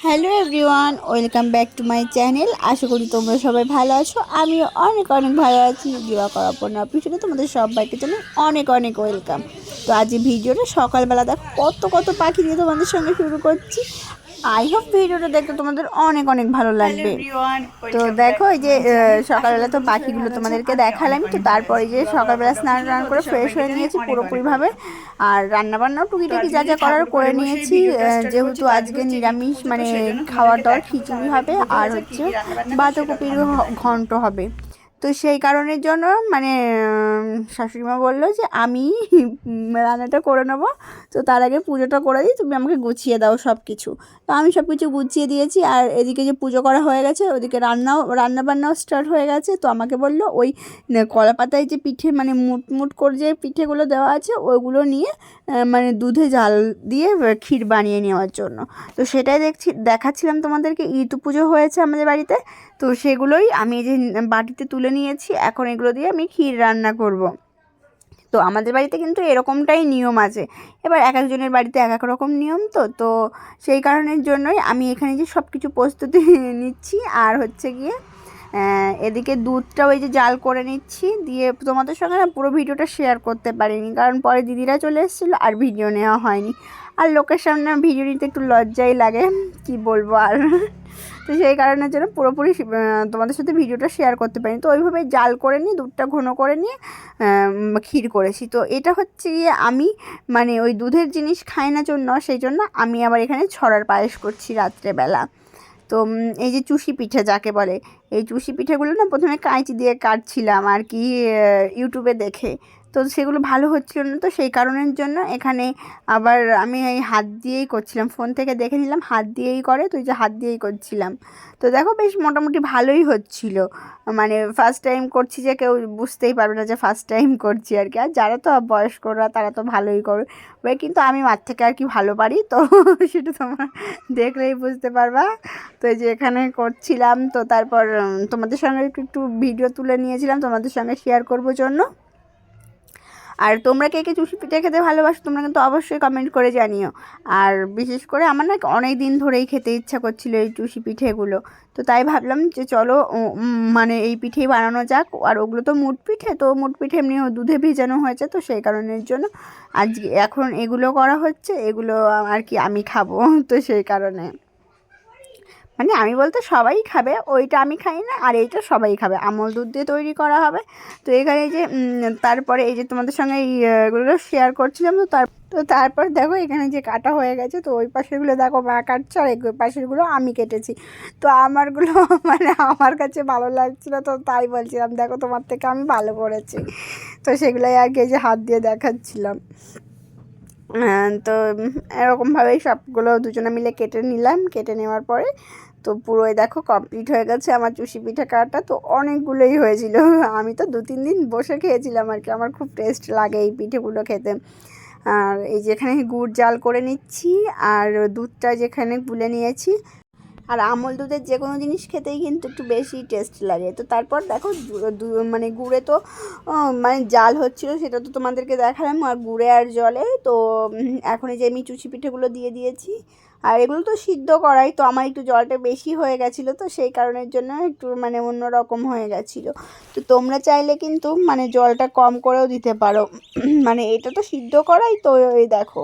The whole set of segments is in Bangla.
Hello everyone, welcome back to my channel. আশা করি তোমরা সবাই ভালো আছো। আমিও অনেক অনেক ভালো আছি। দিবা করার পর না পিছনে তোমাদের সবাইকে জন্য অনেক অনেক ওয়েলকাম। তো আজ এই ভিডিওটা সকালবেলা দেখো কত কত পাখি দিয়ে তোমাদের সঙ্গে শুরু করছি। আই হোপ ভিডিওটা দেখতে তোমাদের অনেক অনেক ভালো লাগবে। তো দেখো এই যে সকালবেলা তো পাখিগুলো তোমাদেরকে দেখালাম। তো তারপরে যে সকালবেলা স্নান টান করে ফ্রেশ হয়ে নিয়েছি পুরোপুরিভাবে। আর রান্নাবান্নাও টুকিটাকি যা যা করার করে নিয়েছি। যেহেতু আজকে নিরামিষ মানে খাওয়ার দাওয়ার খিচুড়ি হবে আর হচ্ছে বাঁধাকপির ঘন্ট হবে। তো সেই কারণের জন্য মানে শাশুড়িমা বললো যে আমি রান্নাটা করে নেবো। তো তার আগে পুজোটা করে দিই, তুমি আমাকে গুছিয়ে দাও সব কিছু। তো আমি সব কিছু গুছিয়ে দিয়েছি। আর এদিকে যে পুজো করা হয়ে গেছে, ওদিকে রান্নাবান্নাও স্টার্ট হয়ে গেছে। তো আমাকে বললো ওই কলা পাতায় যে পিঠে মানে মুট মুট করে যে পিঠেগুলো দেওয়া আছে ওইগুলো নিয়ে মানে দুধে জাল দিয়ে ক্ষীর বানিয়ে নেওয়ার জন্য। তো সেটাই দেখাচ্ছিলাম তোমাদেরকে। ইতু পুজো হয়েছে আমাদের বাড়িতে, তো সেগুলোই আমি যে বাটিতে তুলে নিয়েছি। এখন এগুলো দিয়ে আমি ক্ষীর রান্না করব। তো আমাদের বাড়িতে কিন্তু এরকমটাই নিয়ম আছে। এবার এক একজনের বাড়িতে এক এক রকম নিয়ম। তো তো সেই কারণের জন্যই আমি এখানে যে সব কিছু প্রস্তুতি নিচ্ছি। আর হচ্ছে গিয়ে এদিকে দুধটা ওই যে জাল করে নিচ্ছি। দিয়ে তোমাদের সঙ্গে না পুরো ভিডিওটা শেয়ার করতে পারিনি, কারণ পরে দিদিরা চলে এসেছিলো আর ভিডিও নেওয়া হয়নি। আর লোকের সামনে ভিডিও নিতে একটু লজ্জাই লাগে, কি বলবো আর। তো সেই কারণের জন্য পুরোপুরি তোমাদের সাথে ভিডিওটা শেয়ার করতে পারিনি। তো ওইভাবে জাল করে নিয়ে দুধটা ঘন করে নিয়ে ক্ষীর করেছি। তো এটা হচ্ছে গিয়ে আমি মানে ওই দুধের জিনিস খাই না জন্য, সেই জন্য আমি আবার এখানে ছড়ার পায়েস করছি রাত্রেবেলা। তো এই যে চুষি পিঠে যাকে বলে, এই চুষি পিঠেগুলো না প্রথমে কাঁচি দিয়ে কাটছিলাম আর কি ইউটিউবে দেখে। তো সেগুলো ভালো হচ্ছিল না, তো সেই কারণের জন্য এখানে আবার আমি এই হাত দিয়েই করছিলাম। ফোন থেকে দেখে নিলাম হাত দিয়েই করে, তো এই যে হাত দিয়েই করছিলাম। তো দেখো বেশ মোটামুটি ভালোই হচ্ছিল। মানে ফার্স্ট টাইম করছি যে কেউ বুঝতেই পারবে না যে ফার্স্ট টাইম করছি আর কি। আর যারা তো বয়স্করা তারা তো ভালোই করবে, কিন্তু আমি মার থেকে আর কি ভালো পারি। তো সেটা তোমার দেখলেই বুঝতে পারবা। তো এই যে এখানে করছিলাম। তো তারপর তোমাদের সঙ্গে একটু একটু ভিডিও তুলে নিয়েছিলাম তোমাদের সঙ্গে শেয়ার করবো জন্য। আর তোমরা কে কে চুষি পিঠে খেতে ভালোবাসো তোমরা কিন্তু অবশ্যই কমেন্ট করে জানিও। আর বিশেষ করে আমার না অনেক দিন ধরেই খেতে ইচ্ছা করছিল এই চুষি পিঠেগুলো। তো তাই ভাবলাম যে চলো মানে এই পিঠেই বানানো যাক। আর ওগুলো তো মুট পিঠে, তো মুট পিঠে এমনি দুধে ভেজানো হয়েছে, তো সেই কারণের জন্য আজকে এখন এগুলো করা হচ্ছে। এগুলো আর কি আমি খাবো, তো সেই কারণে মানে আমি বলতে সবাই খাবে, ওইটা আমি খাই না আর এইটা সবাই খাবে। আমল দুধ দিয়ে তৈরি করা হবে। তো এখানে যে তারপরে এই যে তোমাদের সঙ্গে এগুলো শেয়ার করছিলাম। তো তারপর দেখো এখানে যে কাটা হয়ে গেছে। তো ওই পাশেরগুলো দেখো মা কাটছে আর এই পাশেরগুলো আমি কেটেছি। তো আমারগুলো মানে আমার কাছে ভালো লাগছিল, তো তাই বলছিলাম দেখো তোমার থেকে আমি ভালো করেছি। তো সেগুলোই আর কি যে হাত দিয়ে দেখাচ্ছিলাম। তো এরকমভাবেই সবগুলো দুজনে মিলে কেটে নিলাম। কেটে নেওয়ার পরে তো পুরোই দেখো কমপ্লিট হয়ে গেছে আমার চুষি পিঠা কাটা। তো অনেকগুলোই হয়েছিল, আমি তো 2-3 দিন বসে খেয়েছিলাম আর কি। আমার খুব টেস্ট লাগে এই পিঠেগুলো খেতে। আর এই যেখানে গুড় জাল করে নিচ্ছি আর দুধটা যেখানে গুলে নিয়েছি। আর আমল দুধের যে কোনো জিনিস খেতেই কিন্তু একটু বেশি টেস্ট লাগে। তো তারপর দেখো মানে গুড়ে তো মানে জাল হচ্ছিলো, সেটা তো তোমাদেরকে দেখালাম। আর গুড়ে আর জলে তো এখন এই যে আমি চুচি পিঠেগুলো দিয়ে দিয়েছি। আর এগুলো তো সিদ্ধ করাই, তো আমার একটু জলটা বেশি হয়ে গেছিলো, তো সেই কারণের জন্য একটু মানে অন্যরকম হয়ে গেছিলো। তো তোমরা চাইলে কিন্তু মানে জলটা কম করেও দিতে পারো। মানে এটা তো সিদ্ধ করাই, তো এই দেখো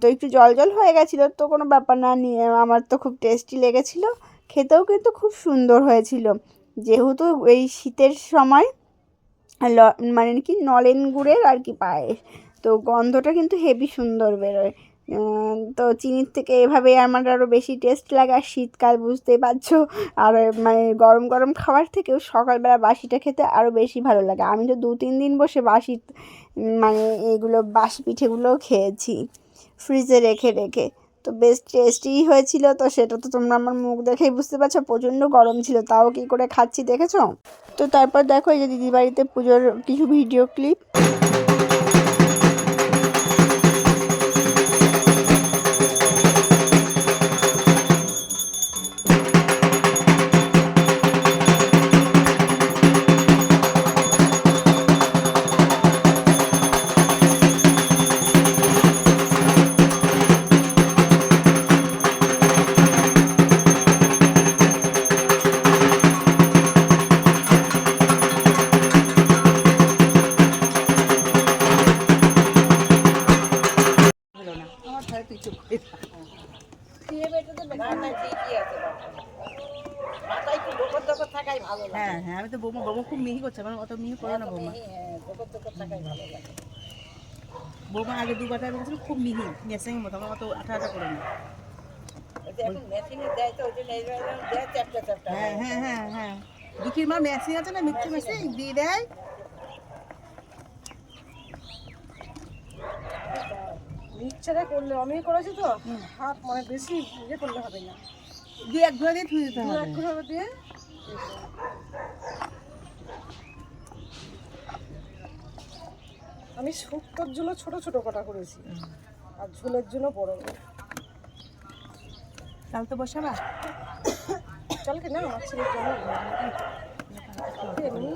তো একটু জল জল হয়ে গেছিলো, তো কোনো ব্যাপার না। নিয়ে আমার তো খুব টেস্টি লেগেছিলো, খেতেও কিন্তু খুব সুন্দর হয়েছিল। যেহেতু এই শীতের সময় মানে কি নলেন গুড়ের আর কি পায়েস, তো গন্ধটা কিন্তু হেভি সুন্দর বেরোয়। তো চিনির থেকে এভাবে আমার আরও বেশি টেস্ট লাগে। আর শীতকাল বুঝতেই পারছো, আর মানে গরম গরম খাবার থেকেও সকালবেলা বাসিটা খেতে আরও বেশি ভালো লাগে। আমি তো 2-3 দিন বসে বাসি মানে এগুলো বাসি পিঠেগুলোও খেয়েছি ফ্রিজে রেখে রেখে। তো বেশ টেস্টি হয়েছিল। তো সেটা তো তোমরা আমার মুখ দেখেই বুঝতে পারছো, প্রচণ্ড গরম ছিল, তাও কী করে খাচ্ছি দেখেছো। তো তারপর দেখো এই যে দিদির বাড়িতে পুজোর কিছু ভিডিও ক্লিপ। হ্যাঁ হ্যাঁ, আমি তো বৌমা বৌমা খুব মিহি করছে, আমার অত মিহি করে না বৌমা। বৌমা আগে 2 বাটা করেছিল, খুব মিহি মেশিনের মতো, আমার অত আঠা আঠা করে না। হ্যাঁ হ্যাঁ হ্যাঁ হ্যাঁ, দুঃখীর মা মেশিন আছে না, মিক্সি মেশিন দিয়ে দেয়। মিক্সচারে করলে আমি করেছি তো হাত মানে বেশি ইয়ে করলে হবে না, 2-1 ঘোরা দিয়ে ধুয়ে দিতে হবে। এক ঘন্টা দিয়ে আমি শুক্তোর জন্য ছোট ছোট কটা করেছি আর ঝোলের জন্য বড় বড়। কাল তো বসাবা, কালকে না আমার ছেলের জন্য এমনি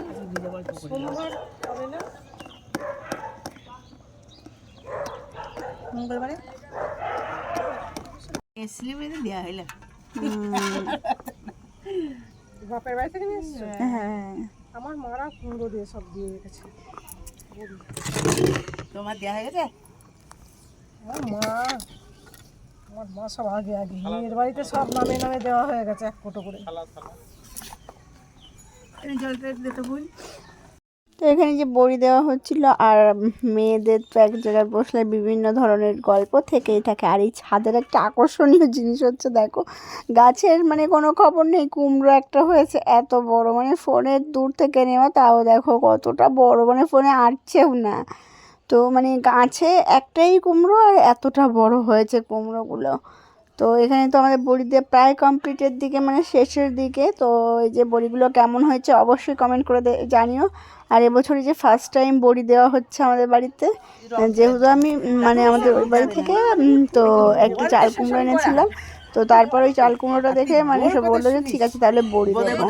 সোমবার হবে না, মঙ্গলবারে এসলি বেঁধে দেওয়া হইলো। বাপের বাড়ি থেকে নিয়ে এসছো? হ্যাঁ, আমার মারা কুমড়ো দিয়ে সব দিয়ে রেখেছে। তোমার দেওয়া হয়ে গেছে? আমার মা সব আগে আগে মেয়ের বাড়িতে সব নামে নামে দেওয়া হয়ে গেছে, এক ফটো করে। জলটা দিতে ভুল। তো এখানে যে বড়ি দেওয়া হচ্ছিল, আর মেয়েদের তো এক জায়গায় বসলে বিভিন্ন ধরনের গল্প থেকেই থাকে। আর এই ছাদের একটা আকর্ষণীয় জিনিস হচ্ছে, দেখো গাছের মানে কোনো খবর নেই, কুমড়ো একটা হয়েছে এত বড়, মানে ফোনের দূর থেকে নেওয়া, তাও দেখো কতটা বড়, মানে ফোনে আটছেও না। তো মানে গাছে একটাই কুমড়ো আর এতটা বড় হয়েছে কুমড়োগুলো। তো এখানে তো আমাদের বড়ি দিয়ে প্রায় কমপ্লিটের দিকে, মানে শেষের দিকে। তো এই যে বড়িগুলো কেমন হয়েছে অবশ্যই কমেন্ট করে জানিও। আর এবছরই যে ফার্স্ট টাইম বড়ি দেওয়া হচ্ছে আমাদের বাড়িতে, যেহেতু আমি মানে আমাদের ওই বাড়ি থেকে তো একটি চাল কুমড়ো এনেছিলাম। তো তারপর ওই চাল কুমড়োটা দেখে মানে সব বললো যে ঠিক আছে তাহলে বড়ি দেবো।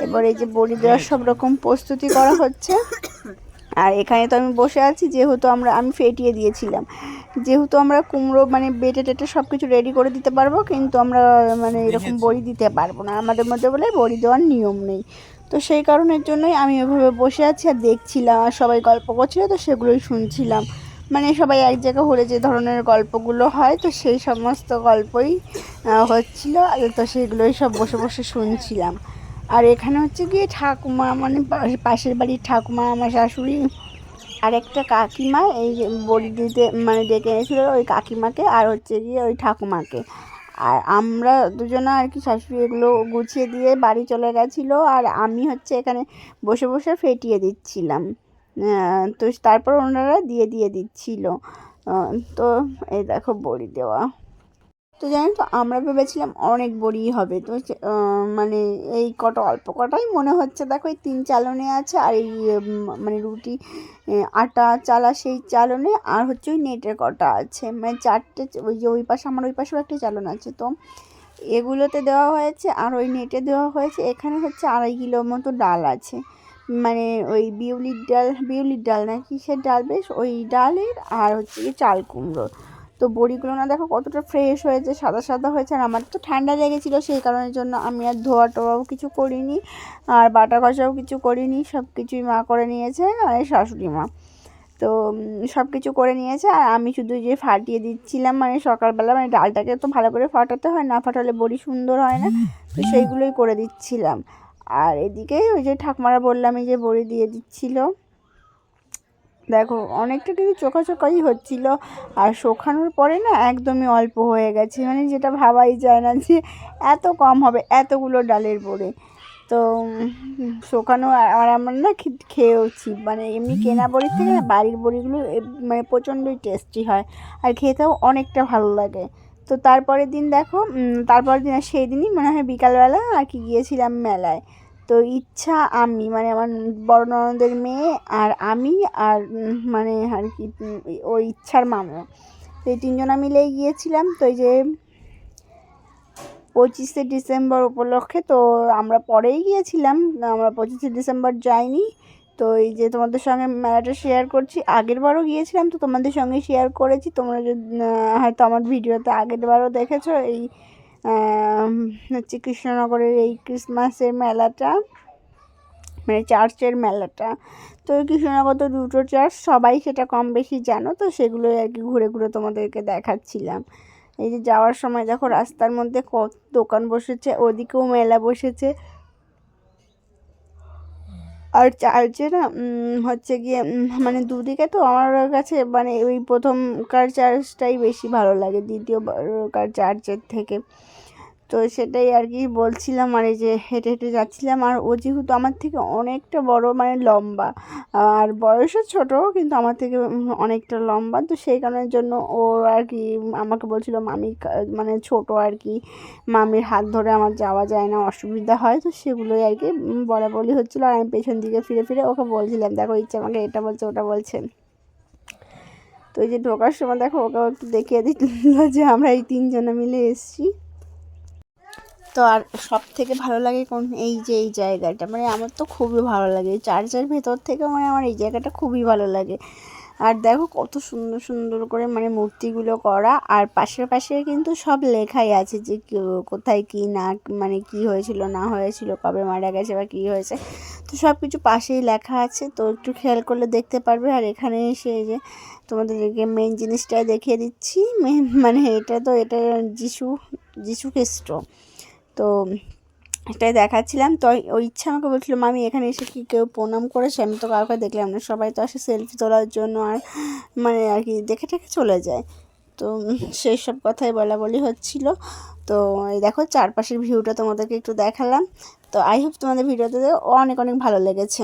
এবার এই যে বড়ি দেওয়ার সব রকম প্রস্তুতি করা হচ্ছে। আর এখানে তো আমি বসে আছি, যেহেতু আমি ফেটিয়ে দিয়েছিলাম, যেহেতু আমরা কুমড়ো মানে বেটে টেটে সব কিছু রেডি করে দিতে পারবো, কিন্তু আমরা মানে এরকম বড়ি দিতে পারবো না, আমাদের মধ্যে বলে বড়ি দেওয়ার নিয়ম নেই। তো সেই কারণের জন্যই আমি ওইভাবে বসে আছি আর দেখছিলাম, আর সবাই গল্প করছিল তো সেগুলোই শুনছিলাম। মানে সবাই এক জায়গায় হলে যে ধরনের গল্পগুলো হয়, তো সেই সমস্ত গল্পই হচ্ছিল, তো সেগুলোই সব বসে বসে শুনছিলাম। আর এখানে হচ্ছে গিয়ে ঠাকুমা, মানে পাশের বাড়ির ঠাকুমা, আমার শাশুড়ি আর একটা কাকিমা এই যে বড়ি দিতে মানে ডেকে এনেছিল, ওই কাকিমাকে আর হচ্ছে গিয়ে ওই ঠাকুমাকে। আর আমরা দুজনে আর কি শাশুড়ি এগুলো গুছিয়ে দিয়ে বাড়ি চলে গেছিলো, আর আমি হচ্ছে এখানে বসে বসে ফেটিয়ে দিচ্ছিলাম। তো তারপর ওনারা দিয়ে দিচ্ছিল। তো এই দেখো বড়ি দেওয়া। তো জানেন তো আমরা ভেবেছিলাম অনেক বড়ি হবে, তো মানে এই কটা অল্প কটাই মনে হচ্ছে। দেখো এই 3 চালনে আছে, আর এই মানে রুটি আটা চালা সেই চালনে, আর হচ্ছে ওই নেটের কটা আছে, মানে 4টে। ওই যে ওই পাশে আমার ওই পাশেও একটা চালন আছে, তো এগুলোতে দেওয়া হয়েছে আর ওই নেটে দেওয়া হয়েছে। এখানে হচ্ছে 2.5 কিলোর মতো ডাল আছে, মানে ওই বিউলির ডাল না কিসের ডাল, বেশ ওই ডালের, আর হচ্ছে কি চাল কুমড়ো। তো বড়িগুলো না দেখো কতটা ফ্রেশ হয়েছে, সাদা সাদা হয়েছে। আর আমার তো ঠান্ডা লেগেছিলো, সেই কারণের জন্য আমি আর ধোয়া টোয়াও কিছু করিনি, আর বাটা কষাও কিছু করিনি, সব কিছুই মা করে নিয়েছে, আর শাশুড়ি মা। তো সব কিছু করে নিয়েছে, আর আমি শুধু যে ফাটিয়ে দিচ্ছিলাম, মানে সকালবেলা মানে ডালটাকে তো ভালো করে ফাটাতে হয়, না ফাটালে বড়ি সুন্দর হয় না, তো সেইগুলোই করে দিচ্ছিলাম। আর এদিকে ওই যে ঠাকুমারা বললাম এই যে বড়ি দিয়ে দিচ্ছিল। দেখো অনেকটা কিন্তু চোখাচোখাই হচ্ছিল, আর শোকানোর পরে না একদমই অল্প হয়ে গেছে, মানে যেটা ভাবাই যায় না যে এত কম হবে এতগুলো ডালের বড়ি। তো শোকানো, আর আমার না খেয়েওছি, মানে এমনি কেনা বড়ির থেকে না বাড়ির বড়িগুলো মানে প্রচণ্ডই টেস্টি হয়, আর খেতেও অনেকটা ভালো লাগে। তো তারপরের দিন দেখো, তারপরের দিন আর সেই দিনই মনে হয় বিকালবেলা আর কি গিয়েছিলাম মেলায়। তো ইচ্ছা আমি মানে আমার বড় ননদের মেয়ে আর আমি, আর মানে আর কি ওই ইচ্ছার মামা, তো এই 3জনা মিলেই গিয়েছিলাম। তো এই যে 25শে ডিসেম্বর উপলক্ষে, তো আমরা পরেই গিয়েছিলাম, আমরা 25শে ডিসেম্বর যাইনি। তো এই যে তোমাদের সঙ্গে মেলাটা শেয়ার করছি, আগের বারও গিয়েছিলাম তো তোমাদের সঙ্গে শেয়ার করেছি, তোমরা হয়তো আমার ভিডিওতে আগের বারও দেখেছো। এই হচ্ছে কৃষ্ণনগরের এই ক্রিসমাসের মেলাটা, মানে চার্চের মেলাটা। তো কৃষ্ণনগর তো 2টো চার্চ, সবাই সেটা কম বেশি জানো, তো সেগুলোই আর কি ঘুরে ঘুরে তোমাদেরকে দেখাচ্ছিলাম। এই যে যাওয়ার সময় দেখো রাস্তার মধ্যে কত দোকান বসেছে, ওদিকেও মেলা বসেছে। আর চার্চে না হচ্ছে গিয়ে মানে দুদিকে তো আমার কাছে মানে ওই প্রথমকার চার্চটাই বেশি ভালো লাগে দ্বিতীয়কার চার্চের থেকে। তো সেটাই আর কি বলছিলাম, আর এই যে হেঁটে হেঁটে যাচ্ছিলাম। আর ও যেহেতু আমার থেকে অনেকটা বড় মানে লম্বা, আর বয়সও ছোট কিন্তু আমার থেকে অনেকটা লম্বা, তো সেই কারণের জন্য ও আর কি আমাকে বলছিল মামি মানে ছোট আর কি, মামির হাত ধরে আমার যাওয়া যায় না, অসুবিধা হয়, তো সেগুলোই আর কি বলা বলি হচ্ছিলো। আর আমি পেছন দিকে ফিরে ফিরে ওকে বলছিলাম দেখো ইচ্ছে আমাকে এটা বলছে ওটা বলছে। তো এই যে ঢোকার সময় দেখো ওকে একটু দেখিয়ে দিল যে আমরা এই 3 জনে মিলে এসেছি। তো আর সব থেকে ভালো লাগে কোন এই যে এই জায়গাটা, মানে আমার তো খুবই ভালো লাগে এই চার্চের ভেতর থেকে, মানে আমার এই জায়গাটা খুবই ভালো লাগে। আর দেখো কত সুন্দর সুন্দর করে মানে মূর্তিগুলো করা, আর পাশে পাশে কিন্তু সব লেখাই আছে যে কোথায় কি না মানে কি হয়েছিল না হয়েছিল, কবে মারা গেছে বা কী হয়েছে, তো সব কিছু পাশেই লেখা আছে। তো একটু খেয়াল করলে দেখতে পারবে। আর এখানে এসে যে তোমাদেরকে মেন জিনিসটাই দেখিয়ে দিচ্ছি, মানে এটা যিশু খ্রিস্ট। তো এটাই দেখাচ্ছিলাম। তো ওই ইচ্ছা আমাকে বলছিল মামি এখানে এসে কি কেউ প্রণাম করেছে, আমি তো কাউকে দেখলাম না, সবাই তো আসে সেলফি তোলার জন্য আর মানে আর কি দেখে টেকে চলে যায়। তো সেই সব কথাই বলা বলি হচ্ছিল। তো এই দেখো চারপাশের ভিউটা তোমাদেরকে একটু দেখালাম। তো আই হোপ তোমাদের ভিডিওতে অনেক অনেক ভালো লেগেছে।